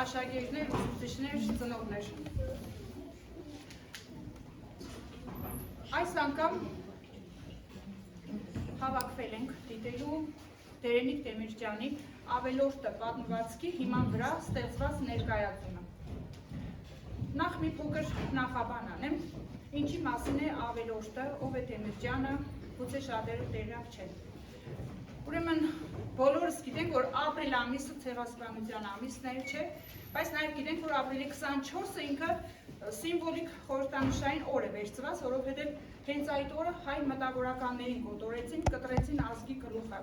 աշակերտներ, ուսուցիչներ, ծնողներ։ Այս անգամ հավաքվել ենք դիտելու Տերենիկ Դեմիրճյանի ավելորդը պատմվածքի հիման վրա ստեղծված ներկայացումը։ Նախ մի փոքր նախաբան անեմ, ինչի մասին է ավելորդը, ով է Դեմիրճյանը, գուցե շատերը տեղյակ չեն։ Ուրեմն բոլորս գիտենք, որ ապրիլ ամիսը ցեղասպանության ամիսն է, չէ, բայց նաև գիտենք, որ ապրիլի 24-ը ինքը սիմվոլիկ խորհրդանշային օր է վերցված, որովհետև հենց այդ օրը հայ մտավորականներին կոտորեցին, կտրեցին ազգի գլուխը։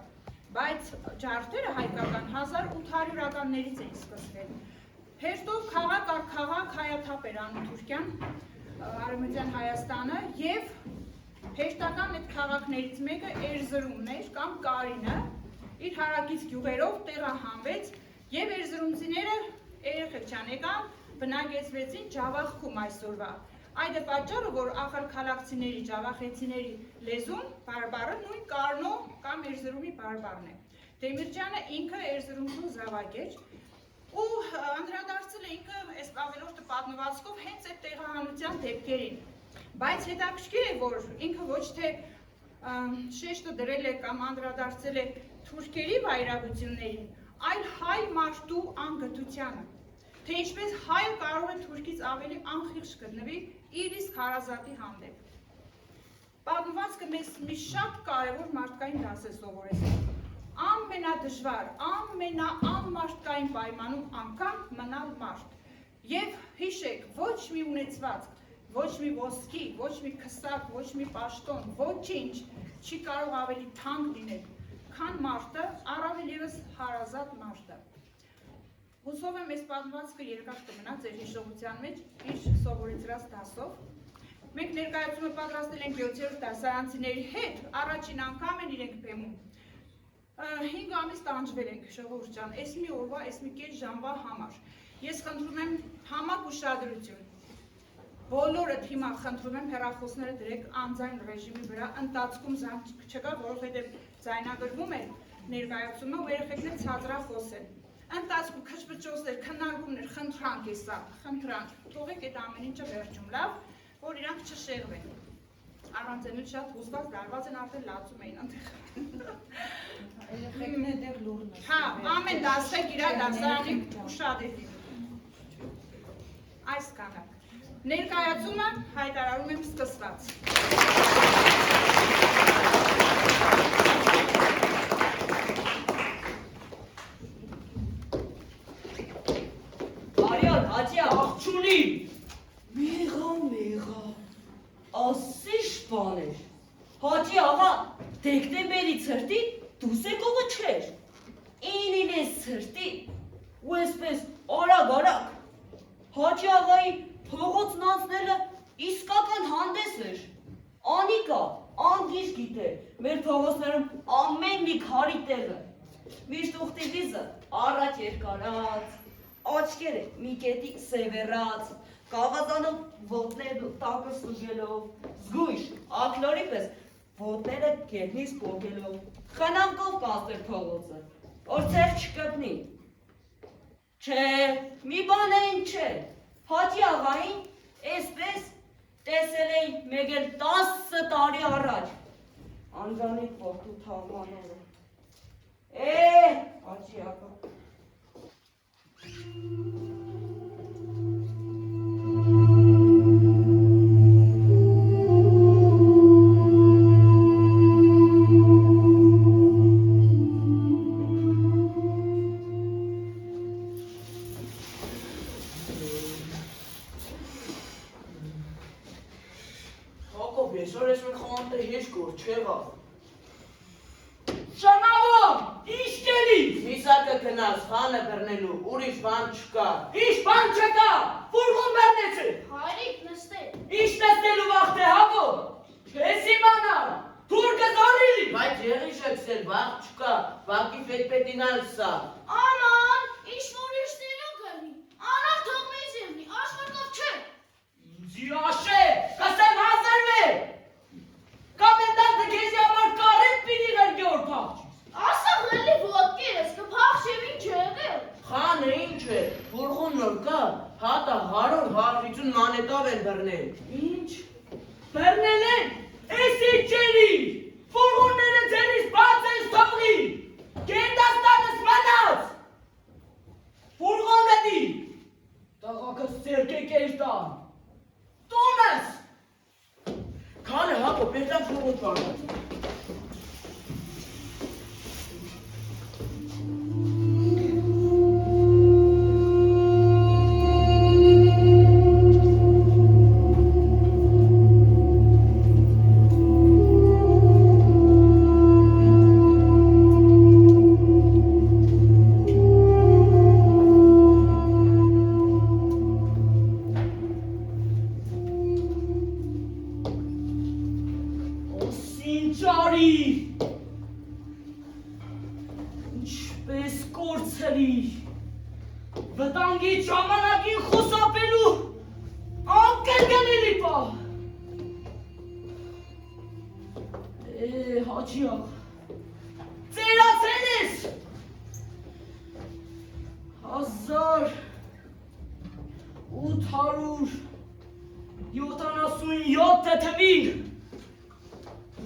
Բայց ջարդերը հայկական 1800-ականներից էին սկսվել։ Հերթով քաղաք առ քաղաք հայաթափ էր անում Թուրքիան, Արևմտյան Հայաստանը և հեշտական այդ քաղաքներից մեկը Էրզրումն էր կամ Կարինը իր հարակից գյուղերով տեղահանվեց և էրզրումցիները երեխեք չան եկան, բնակեցվեցին Ջավախքում այսօրվա։ Այդ է պատճառը, որ ախալքալակցիների, ջավախեցիների լեզուն բարբառը նույն Կարնո կամ Էրզրումի բարբառն է։ Դեմիրճյանը ինքը Էրզրումցու զավակ էր ու անդրադարձել է ինքը այս ավելորդը պատմվածքով հենց այդ տեղահանության դեպքերին։ Բայց հետաքրքիր է, որ ինքը ոչ թե շեշտը դրել է կամ անդրադարձել է թուրքերի վայրագություններին, այլ հայ մարդու անգթությանը, թե ինչպես հայը կարող է թուրքից ավելի անխիղճ գտնվի իր իսկ հարազատի հանդեպ։ Պատմվածքը մեզ մի շատ կարևոր մարդկային դաս է սովորեցնում։ Ամենադժվար, ամենաանմարդկային պայմանում անգամ մնալ մարդ։ Եվ հիշեք, ոչ մի ունեցվածք, ոչ մի ոսկի, ոչ մի քսակ, ոչ մի պաշտոն, ոչինչ չի կարող ավելի թանկ լինել, քան մարդը, առավել ևս հարազատ մարդը։ Հուսով եմ այս պատմվածքը երկար կմնա ձեր հիշողության մեջ իր սովորեցրած դասով։ Մենք ներկայացումը պատրաստել ենք 7-րդ դասարանցիների հետ, առաջին անգամ են իրենք բեմում։ 5 ամիս տանջվել ենք, ժողովուրդ ջան, այս մի օրվա, այս մի կես ժամվա համար։ Ես խնդրում եմ համակ ուշադրություն։ Բոլորդ հիմա խնդրում եմ հեռախոսները դրեք անձայն ռեժիմի վրա, ընթացքում զանգ չկա, որովհետև ձայնագրվում է ներկայացումը ու երեխեքներ ցածրախոս են։ Ընթացքում քչփչոցներ, քննարկումներ, խնդրանք է սա, խնդրանք, թողեք այդ ամեն ինչը վերջում, լավ, որ իրանք չշեղվեն։ Առանց այնուց շատ հուզված դարված են արդեն լացում էին այնտեղ։ Երեխեքն է դեռ լուրն է։ Հա, ամեն դասեք իր դասարանի ուշադրի։ Այս կանակ։ Ներկայացումը հայտարարում եմ սկսված։ Արյան, հաճի աղջունի։ Մեղա, ասիշ բան էր։ Հաճի աղա, դեկտեմբերի ցրտի դուսեկողը չէր։ Ինին ես ցրտի, ու այսպես արագ, հաճի աղայի փողոցն անցնելը իսկական հանդես էր։ Անիկա, անգիշ գիտե, մեր փողոցներում ամեն մի քարի տեղը։ Միշտ ուխտի վիզը առաջ երկարած, աչքերը մի կետի սևեռած, կաղազանով ոտներն ու տակը ստուգելով, զգույշ, ակլորի պես ոտները գետնից պոկելով, խնամքով կազմել փողոցը, որ ցեղ չկպնի։ Չէ, մի բան այն չէ, հաճի աղային այսպես տեսել էի մեկ էլ 10 տարի առաջ, անջանիկ որդու թաղմանորը։ Հաճի աղա։ Խանը բռնելու, ուրիշ բան չկա։ Ինչ բան չկա, ֆուրգոն բռնեցի։ Հայրիկ նստել։ Ինչ նստելու վաղ թե հավո։ Չես իմանալ, թուրքը զորիլի։ Բայց եղիշեքսել վաղ չկա, վաղի պետպետինալ սա։ Աման, ինչ որ իշտերոք գրնի, անավ թող մեզ եղնի, աշխարհով չէ։ Ինձի աշե, կասեմ հազարվե։ Կամենդանտը քեզի համար կարետ պինի գրգեոր փախչի։ Ասա ղելի ոտքերս կփախչեմ ինչ եղել։ Խանը ինչ է, ֆուրղուն Հակո, պետք է շուտ բանը։ Սինճարի, ինչպես կորցրի, վտանգի ժամանակին խոսապելու անկրկնելի պահ։ Հաչիակ, ծերացել ես 1877 թվին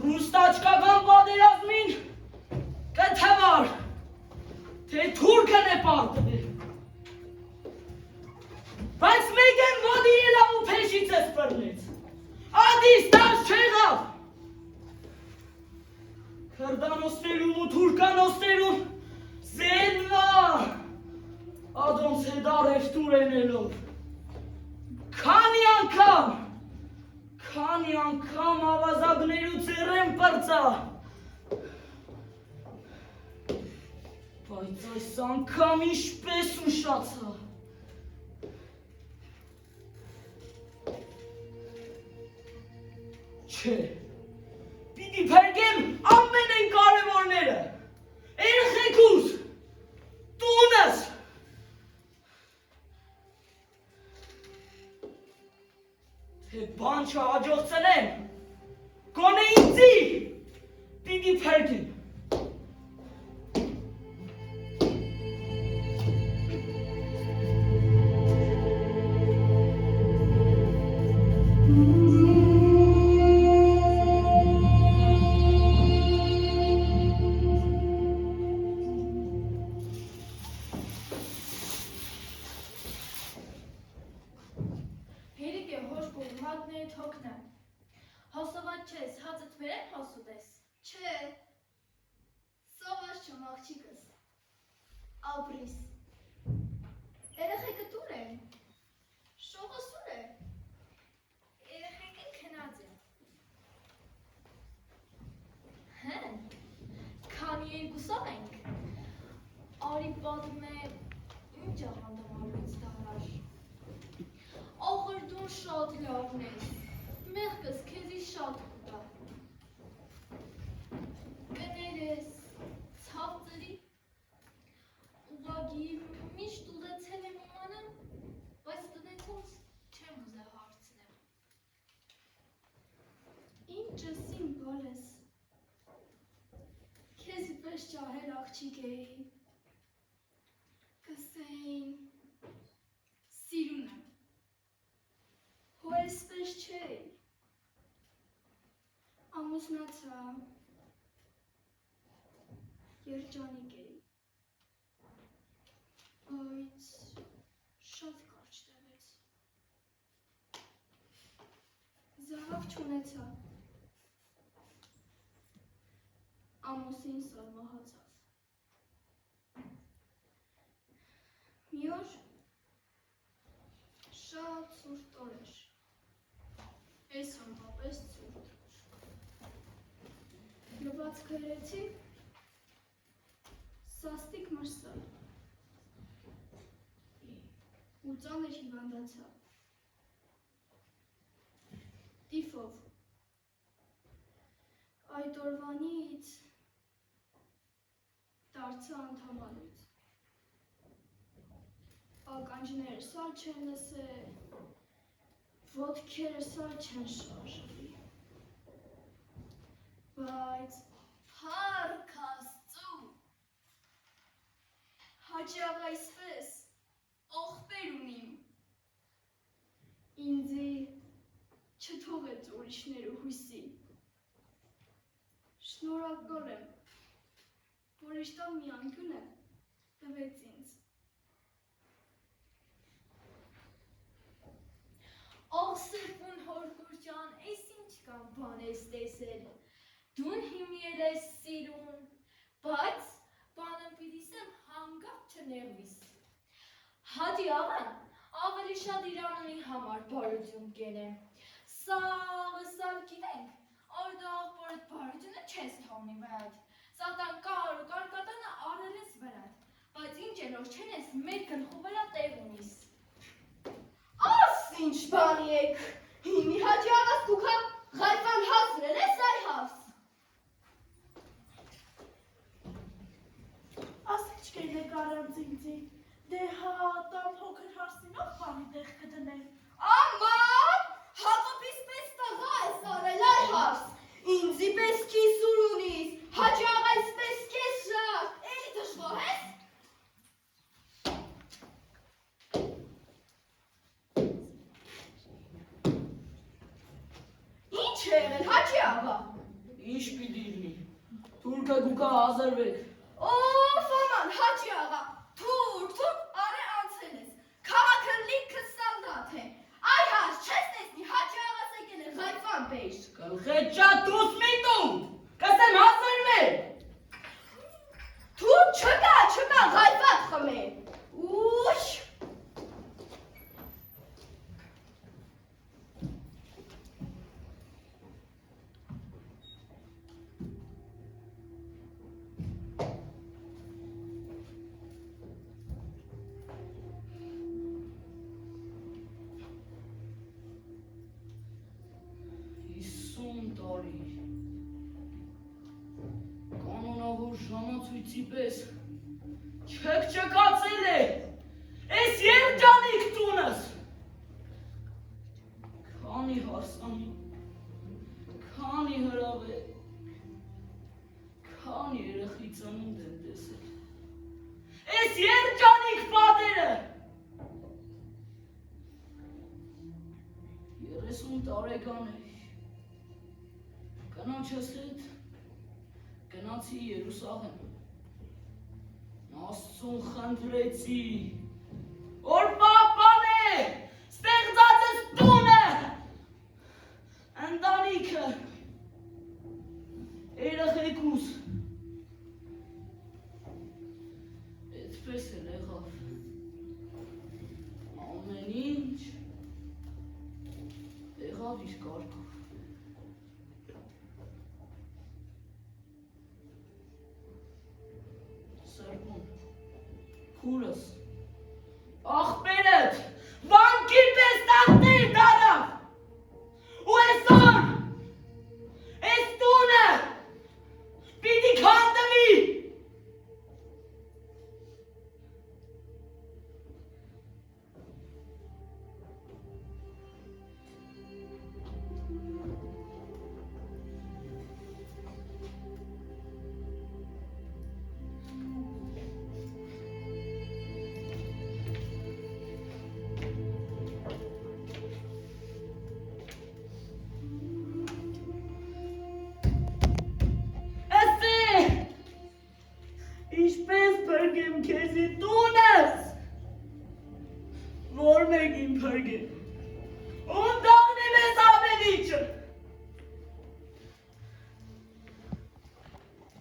Ռուստաչկական պատերազմին կթվար, թե թուրքն է պարտվել, բայց մեկ են ոտի ելավ ու փեշից ես պրնեց, ադիս տաշ չեղավ, քրդանոսներում ու թուրկանոսներում զենվա, ադոնց հետար էր տուրենելով, քանի անգամ ավազագներու ծերեն պրծա, բայց այս անգամ ինչպես ուշացա, չէ, պիտի փրկեմ ամենեն կարևորները, երեխեքուս, տունս, թե բան չհաջողցնեմ, գոնե ինձի պիտի փրկեմ։ Հոսovat չես, հացըտ վերեն հոսուտ ես։ Չէ, սովաշ չմ աղջիկս, ապրիս։ Երեխեքը տուր են, շողը սուր է, երեխեքեն քնած են։ Հեն, քանի երկուսով ենք, արի պատում է ինչ աղանդամարուց դարար։ Աղր դուն շատ լավն ես, մեղկս քեզի շատ կուտա։ Վեներես, ցավծրի, ուղագի միշտ ուզեցել եմ իմանեմ, բայց տնեքոց չեմ ուզե հարցնեմ։ Ինչս իմ բալես, քեզի պես ճահել աղջիկ էի, կսեին, սիրուն եմ, հո էսպես չէի, ամուսնացա, երջանիկ էի, բայց շատ կարճ տևեց, զահավ չունեցա, ամուսին սալմահացավ, մի օր շատ ցուրտ օր էր, ես համապապես ցուրտ, լվացքը երեցի, սաստիկ մրսալ, ու ծանր հիվանդացա, տիֆով, այդ օրվանից դարձա անդամալույց, ականջներս ալ չեն լսել, ոտքերս ալ չեն շարժվի, բայց փառք Աստծու, հաճախ այսպես ողբեր ունիմ, ինձի չթողեց ուրիշներու հույսի, շնորհակալ եմ, որ իշտան մի անկյունը տվեց ինձ, Աղ սրպուն հորգուր ջան, ես ինչ կան բան ես տես Դուն հիմիել ես սիրուն, բայց բանն պիտիսեմ հանգապ չներվիս։ Հատի աղան ավելի շատ իրանունի համար բարություն կենե։ Սաղ գինենք, արդա աղբորդ բարությունը չես թողնի վրայդ։ Սատան կար ու կարկատանը արել ես վրայդ, բայց ինչ էլոր չեն ես մեր գլխու վրա տեղ ունիս։ Աս ինչ բանի եք, հիմի հաջի աղաս կուքա Ղայֆան հասրել ես այ հաս։ Ասիչ կեյլեք արանց ինձի, դե տան հոգր հարսինով պանի տեղ կդնել։ Աման, հատոպիս պես տղա ես արել այ հաս, ինձի պես կիսուր ունիս, հաջի աղայս պես կես շատ, էլի դժվար ես։ Ինչ է եղել, հաջի աղա։ Ինչ պիտի լինի, թուրքը գուկա հազարվեք։ Օֆ աման, հաջի աղա, թուր, արե անցել ես, քաղաքը լիքը սալդատ է, այ հաս, չես տեսնի, հաջի աղաս եկել է Ղայֆան պեշ։ Գլխեջա դուս միտում, կսեմ հազարվեք։ Թուր չկա, Ղայֆան խմե, ուշ։ Տարի կանոնավոր ժամացույցի պես չեք չկացել է ես երջանիկ տունս քանի հարսանի քանի հրավեր քանի երեխի ծնունդ եմ տեսել ես երջանիկ պատերը 30 տարեկան է Կնոջս հետ գնացի Երուսաղեմ, Աստծուն խնդրեցի, որ պահպանե ստեղծած ես տունը, ընտանիքը, երեխեքուս, այդպես էլ եղավ, ամեն ինչ եղավ իր կարգով։ Քուրս, աղբերդ, վանքի պես տաղտիր դարավ, ու այսօր, այս տունը, պիտի քանդվի, Ինչպես բրգեմ քեզի տունս, որ մեկին բրգեմ, ում դաղնիմ ես ամենիչը,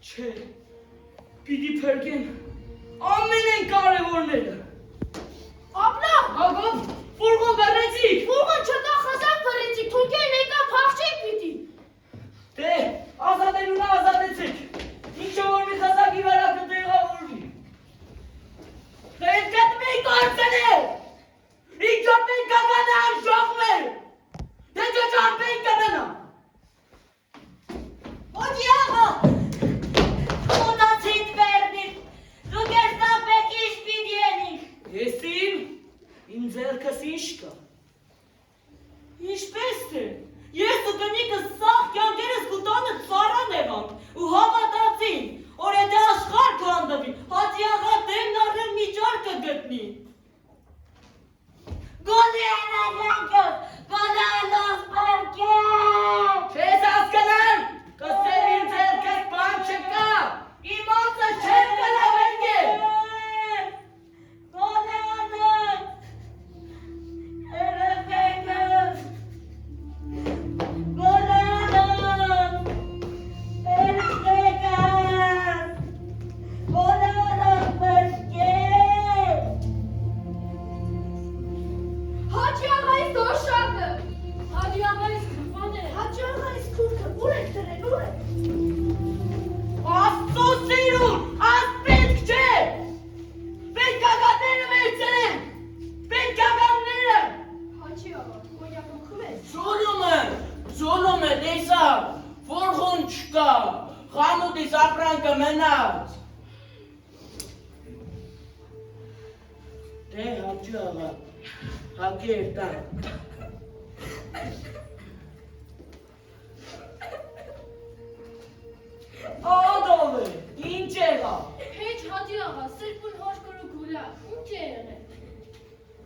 չէ, պիտի բրգեմ ամեն են կարևորները, Ապլա, ագով, ֆուրգոն բրեցիք, ֆուրգոն չկա խզակ բրեցիք, թուրքերն եկա փախչեք պիտի։ դե, ազատելունը ազատեցիք, ինչը որ մի խզակի վրա կտեղավորվի, Այդ կտմի կործնել, ինչոտ մենք կգանը անշողվել, դե ճոճամպեն կմենա։ Ոդի աղա, ուտացիտ վերնիք, դուք ես տապեք իշ պիդիենիք։ Ես իմ ձերքս ինչ կա։ Ինչպես թե, ես ու տնիկս չկա, խանութիս ապրանքը մնաց։ Դե Հաջի աղա, հակի էր տան։ Ադով է, ինչ եղավ։ Հեչ Հաջի աղա, սրբուն հաշկորը գուլա, ինչ է եղել։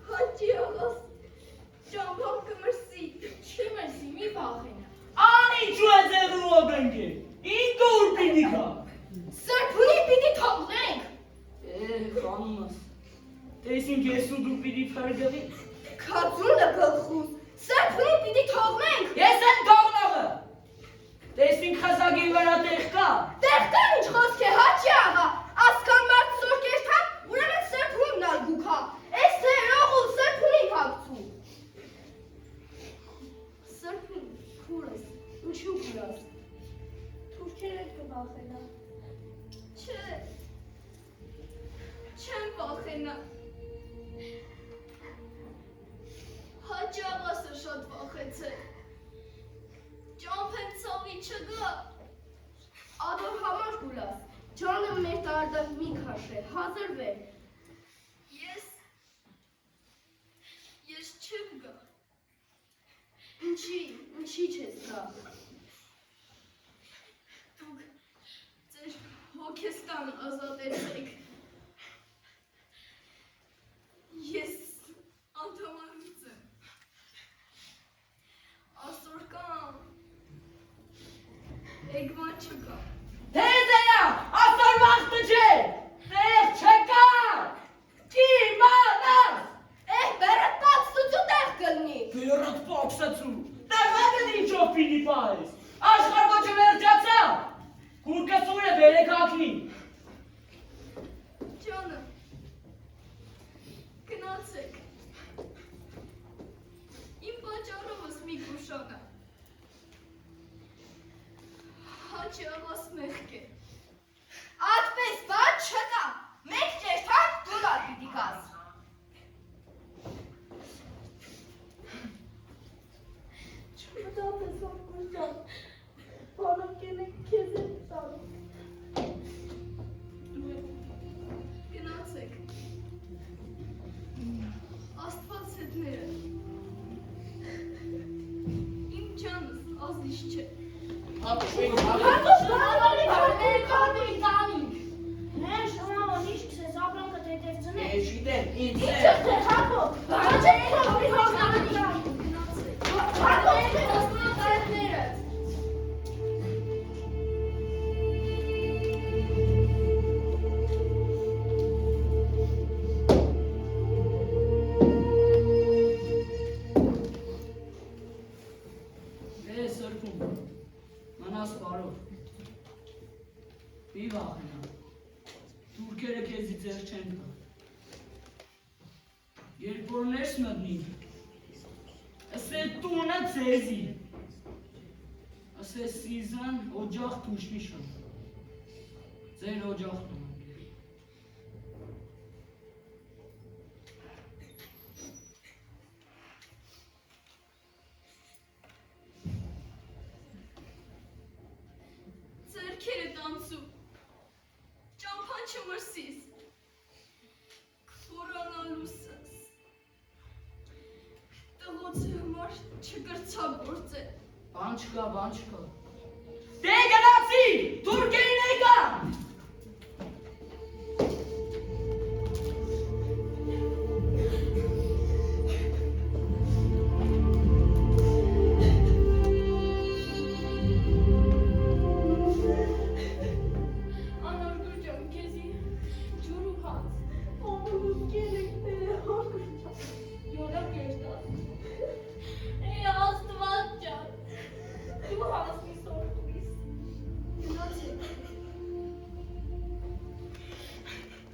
Հաջի աղաս, ճամփան կմրսի։ Չի մրսի, մի վախենա։ Անիչու է ձեղու ոգնգի, ինքը ուր պիտի կա։ Սրբունի պիտի թողնենք։ Խանումս, տեսինք ես ու դու պիտի փրգվի։ Քածունը գլխուս, սրբունի պիտի թողնենք։ Ես եմ թողնողը։ Տեսինք խզագի վրա տեղ կա։ Տեղ կան ինչ խոսք է, Հաջի աղա, ասկան մարդ սորկերթան, ուրեմն սրբունին նալգուքա, ես թերողուլ սրբունին հագցու։ Սրբուն, քուրս, ինչու քուրս։ Թուրքերը կվախենա։ Չէ, չեմ վախենա։ Հաջի աղասը շատ վախեցել։ Ճամփեն ցավի չգա։ Ադոր համար գուլաս, ջանը մեր տարդակ մի քաշե, հազրվեր։ Ես չեմ գա։ Ինչի չես գա։ Դուք ձեր հոգեստան ազատեցեք։ Ես անդամալուց եմ։ Ասոր կամ էգման չկա։ Թեզեյա, ասոր վաղթը չէ, տեղ չկա, կիմանաս, Բերդ պակսուցու տեղ կլնի։ բերդ պոքսացու, տեղակն ինչով պիտի պայես, աշխարհոջը վերջացա, կուրկը սուր է բերեք ակնի։ Ջանը, գնացեք։ Իմ պատճառովս մի գուշանա։ Հաջի աղաս մեղք է։ Ատպես բան չկա, մեկ ճերթան դոլար պիտի գաս։ Չմտապ ես ակուժան, բանակեն է կեզ է տանում։ Գնացեք։ Աստված հետները։ Իմ ջանս ազիզ չէ։ Ապշույն, Եշիտեն, ինձ է։ Սրբում, մնաս բարով, մի վախենա, թուրքերը քեզի ձեր չեն կա, երբ որ ներս մտնի, ասե տունը ձեզի, ասե սիզան օջախ թուշնի շան, ձեր օջախն ունը։ Ձերքերը տանցու, ճամփան չմրսիս, քորանալուսս, տղոցի համար չգրցագործել։ Բան չկա։ Դե գնացի, թուրքերին եկա։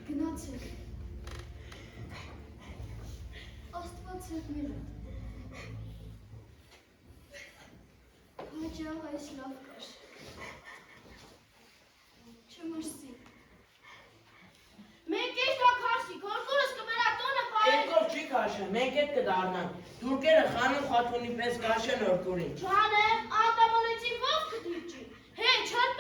Գնացեք։ Աստված հետները։ Հաջի աղա ես լավ կար։ Չմրսի։ Մենք ես դա քաշի, գործուրս կմերա տոնը պայել։ Երկով չի կաշը, մենք հետ կդառնանք, թուրքերը խանու խաթունի պես կաշեն օրկուրին։ Ջանեմ, ատամոնեցին ով կդիրջի։ Հե, չատ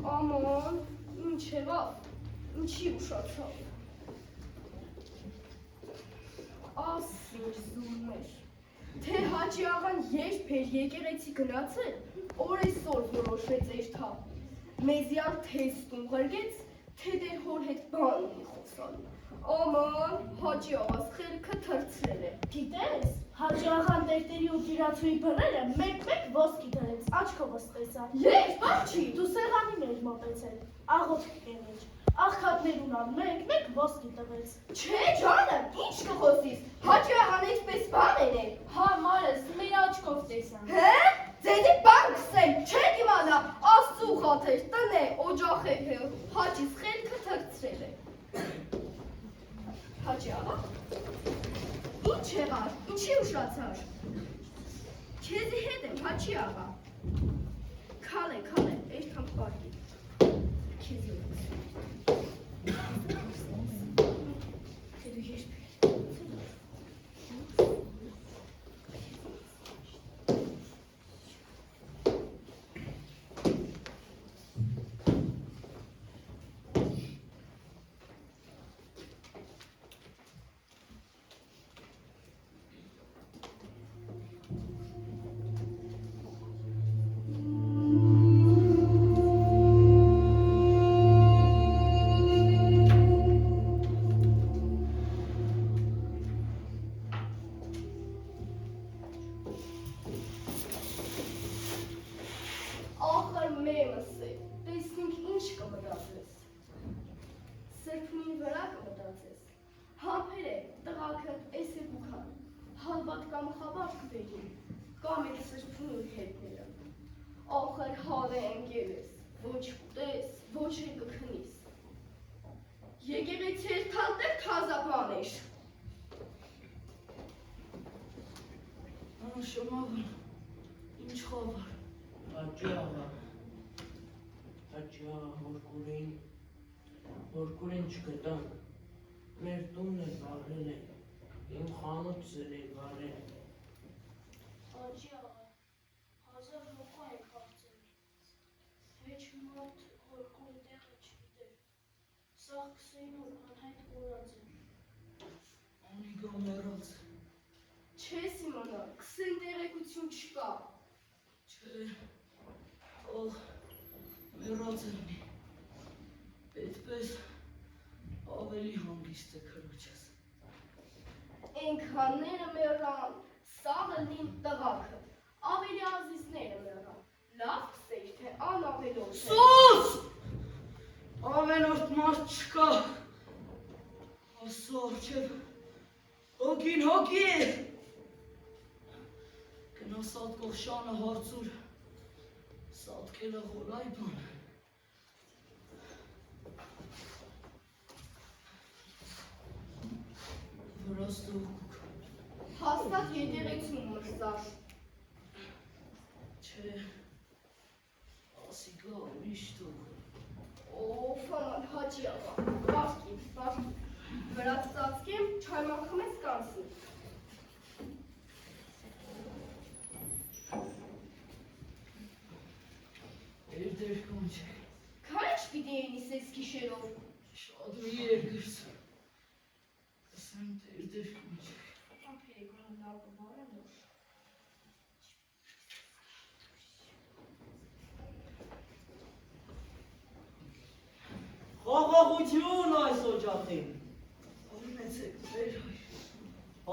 Aman, ինչ եղավ, ինչի ուշացավ։ Ասիր զուրմեր, թե Հաջի աղան երբ էր եկեղեցի գնացել, օրեսօր որոշեց էրթա։ Մեզյալ թեստում ղրգեց, թե դեր հոր հետ բան ունի խոսալ։ Aman, Հաջի աղաս խելքը թրցրել է։ Գիտես, Հաջի աղան տերտերի ու գիրացուի բռները մեկ-մեկ ոսկի դրեց, աչքովս տեսա։ Երբ, աղջի, Դու սեղանին էր մոտեցել, աղոթք կեղեց, աղքատներուն ան մեկ-մեկ ոսկի տվեց։ չէ ջանը, ինչ կխոսիս, Հաջի աղան էսպես բան էր է։ Հա, մարս, մեր աչքով տեսան։ Հե, ձեզի բան կսեմ, չեք իմանա, աստծու խաթեր, տնե, օջախ է հել, Հաջիս խելքը թրցրել է։ Հաջի աղա, ինչ եղար, ինչի ուշացար։ Քեզի հետ եմ, Հաջի աղա։ Քալե, էրթան պարկի։ Քեզի Դու երբ Ախր մեմս է, տեսնինք ինչ կմտածես։ Սրբունի վրա կմտածես։ Համբեր է, տղակը էս է բուքան, հալվատ կամ խաբար կվեգին, կամ էլ սրբունի հետները։ Ախր հալ է ընգել ես, ոչ կուտես, ոչ է կքնիս։ Եկեղեցի էր թալտեր թազապան էր։ Շմավն, ինչ խավար։ Հաջի աղա, հորկուրին չգտան, մեր տունն է բարել է, իմ խանութսն է բարել։ Հաջի աղա, 1000 հոգու ենք հարցել, հեչ մարդ հորկուրի տեղը չգիտեր, սաղ 20 օր անհայտ կորած էր։ Անիգա մեռած։ Չես իմանա, 20 տեղեկություն չկա։ Չէ, ող մեռած է լինի, պետպես ավելի հանգիստ է քրոջս։ Ենքանները մեռան, սաղը լին տղակը, ավելի ազիզները մեռան, լավ կսեիր, թե անավելոտ է։ Սուս! Ավելորդ մարդ չկա, ասո արջև, հոգին հոգի է, գնա սատկող շանը հարցուր, սատկելը հոլայ բան։ Վրաս դուք, Հաստատ եկեղեցում մրսար։ չէ, ասիկա միշտ դուք։ Օֆ աման Հաջի աղա, բարկի, վրաց ծածկեմ, չայմախում ես կանսի։ Երդեր կոնչ է, Քարիչ պիտի ենիս ես գիշերով։ շատ մի երկրս, ասեմ դեր ինչ։ Համբերեք ուրեմն լավ կբարեմ նոր։ Խաղաղություն այս օջախին։ Օրնեցեք դեր հայր։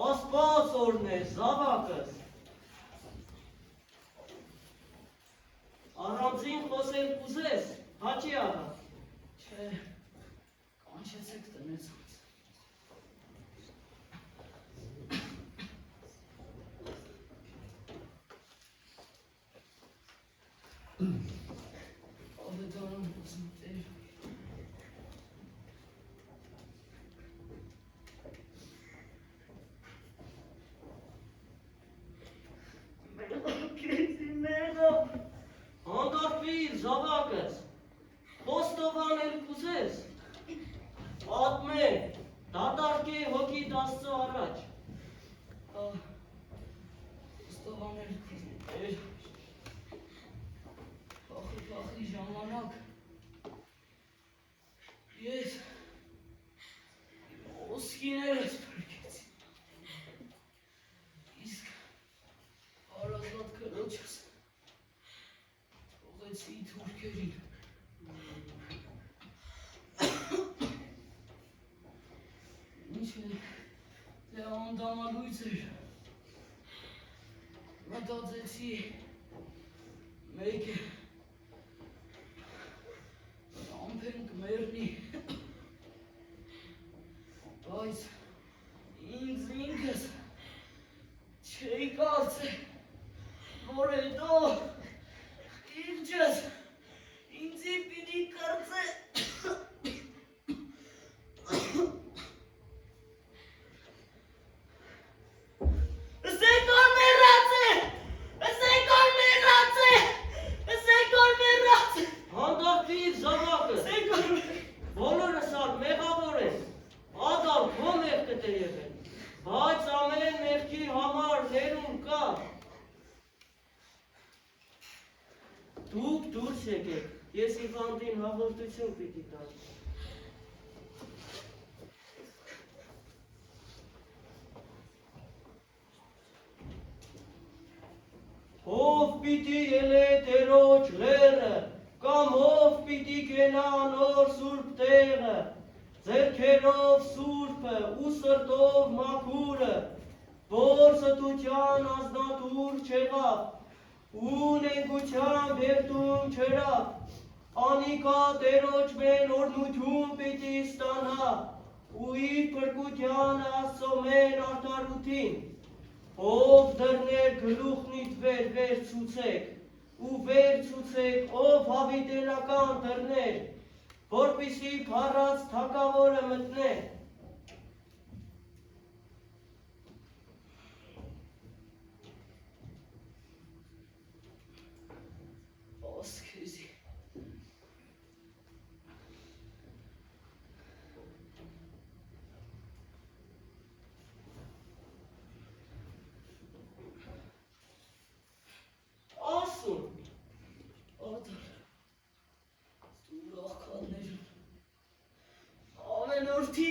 Աստված օրհներ զավակս։ Առանձին խոսել կուզես, Հաճի աղա։ Չէ, կանչեցեք տնեցած։ Ավետարան ուզում դեր։ Հանդարտվիր զավակս, խոստովանել կուզես, պատմե, դատարկե հոգիդ Աստծո առաջ։ Ստովանել կուզում դեր։ Փախի ժամանակ ես իմ ոսկիներս փրկեցի։ Իսկ հարազատ քրոջս թողեցի թուրքերին։ Ինչ է, թե անդամալույց էր։ Մտածեցի մեկ է ամփեն կմեռնի, բայց ինձ ինքս չէի կարծել, որ հետո ինձ ինձի պիտի կարծե։ Հանդարտվիր զավակս, բոլորս ալ մեղավոր են, ադալ քո մեղքդ է եղել, բայց ամեն մեղքի համար ներում կա։ Դուք դուրս եկեք, ես հիվանդին հաղորդություն պիտի տամ։ Ով պիտի ելե Տերոջ լեռը, կամ ով պիտի գնա նոր սուրբ տեղը, ձեռքերով սուրբը ու սրտով մաքուրը, որ ստության ազնատուր չեղավ, ու նենգության վերտում չրավ, անիկա Տերոջ մեն օրնություն պիտի ստանա, ու իր փրկության Աստծո մեն արդարութին, ով դռներ գլուխնիդ վեր ցուցեք, ու վեր ցուցեք, ով հավիտենական դռներ, որպիսի փառած թագավորը մտնե։ Ասքեզի։ Ասում, Ադար, դուր աղքալներում, ամենորդի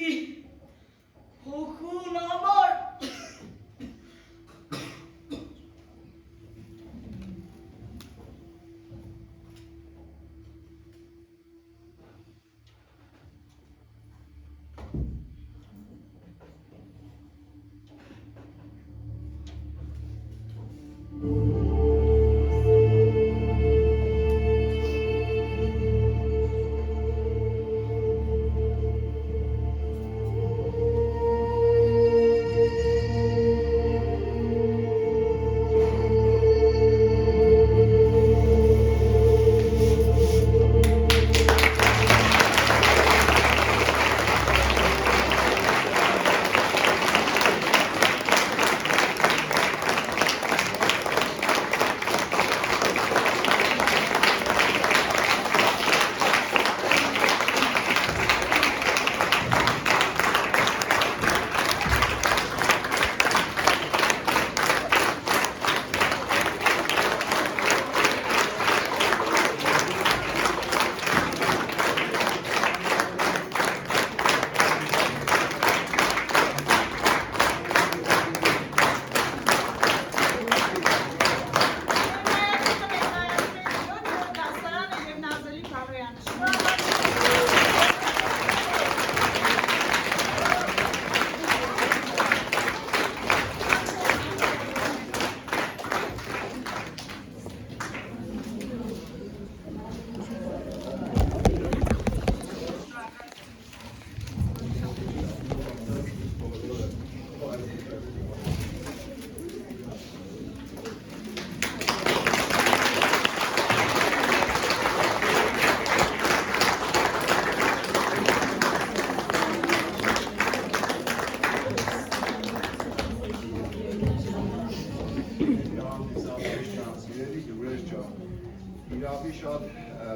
Իրավի շատ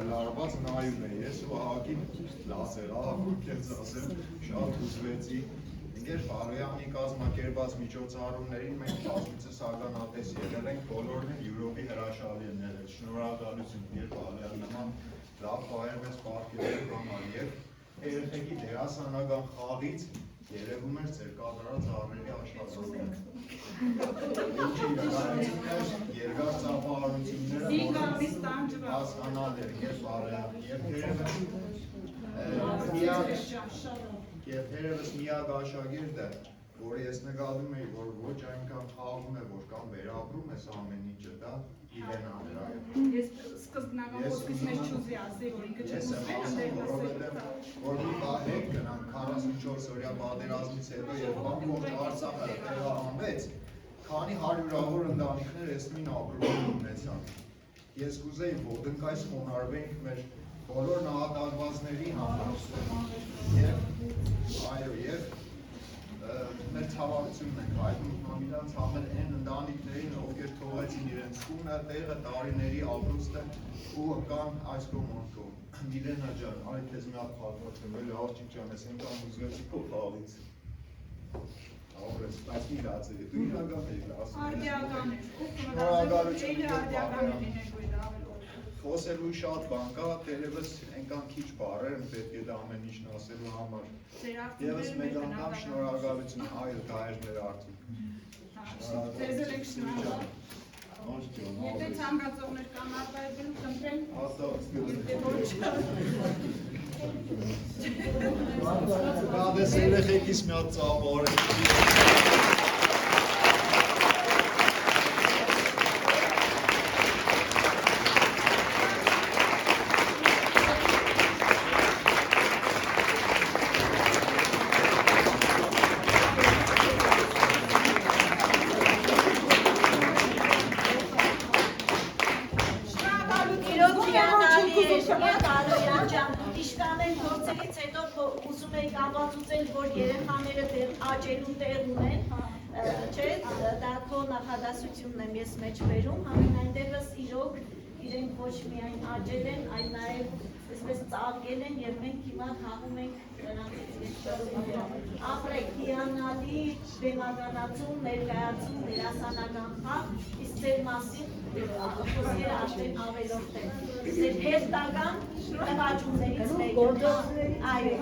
լարված նայում է ես ու ահագին լասեր, ահագուկ եմ ասեմ, շատ հուզվեցի։ Ինգեր Պարոյանի կազմակերպած միջոցառումներին մենք բազմիցս ականատես եղել ենք, բոլորն են յուրովի հրաշալի են եղել, շնորհակալություն Ինգեր Պարոյան նման լավ պահերվեց պարգևելու համար եւ երեխեքի դերասանական խաղից երևում էր ձեր կատարած առների աշխատանքը։ Երկար ծափահարությունները հասկանալ էր Ինգեր Պարոյան եւ թերևս միակ աշակերտը, որը ես նկատում էի, որ ոչ այնքան խաղում է, որ կամ վերապրում ես ամեն ինչը, դա Իլենան էր այո։ Ես սկզբնական ոսկից մեջ չուզի ասեի, որ ինքը Ես եմ ասում, որովհետև որ մի բան հետ գնանք 44 օրյա պատերազմից հետո եւ ողջ Արցախը տեղահանվեց, քանի հարյուրավոր ընտանիքներ էսմին ապրում ունեցան։ Ես կուզեի ոտնկայս խոնարհվենք մեր բոլոր նահատակվածների համար եւ այո եւ մեր ցավալությունն ենք հայտնում իրանց համար այն ընտանիքներին, ովքեր թողեցին իրենց տունը, տեղը, տարիների ապրուստը ու կան այս կողմում։ Միլենա ջան, այ քեզ մի հատ պատմություն, էլի աղջիկ ջան, ես այնքան հուզվեցի քո խաղից։ Ահորես, բայց մի լացի, դու իրական էի ասում։ Արդիական էր։ Շնորհակալություն արդիական լիներ Խոսելու շատ բան կա, թերևս այնքան քիչ բառեր են պետք է դա ամեն ինչն ասելու համար։ Եվս մեկ անգամ շնորհակալություն, այո, դա էր մեր արդյունքը։ Ձեզ եք շնորհակալ։ Եթե ցանկացողներ կան արտահայտելու, խնդրեմ։ Գադես երեխեքիս մի հատ ծափահարել։ Իշխանեն գործերից հետո ուզում էի կապացուցել, որ երեխաները դեռ աճելու տեղ ունեն, չէ, դա քո նախադասությունն եմ ես մեջ բերում, համենայնդեպս իրոք իրենք ոչ միայն աճել են, այլ նաև այսպես ծաղկել են եւ մենք հիմա խաղում ենք նրանցից ապրեք հիանալի բեմականացում, ներկայացում, դերասանական խաղ, իսկ ձեր մասին խոսքերը արդեն ավելորդ են։ Ձեր հերթական նվաճումներից մեկը։ Այո։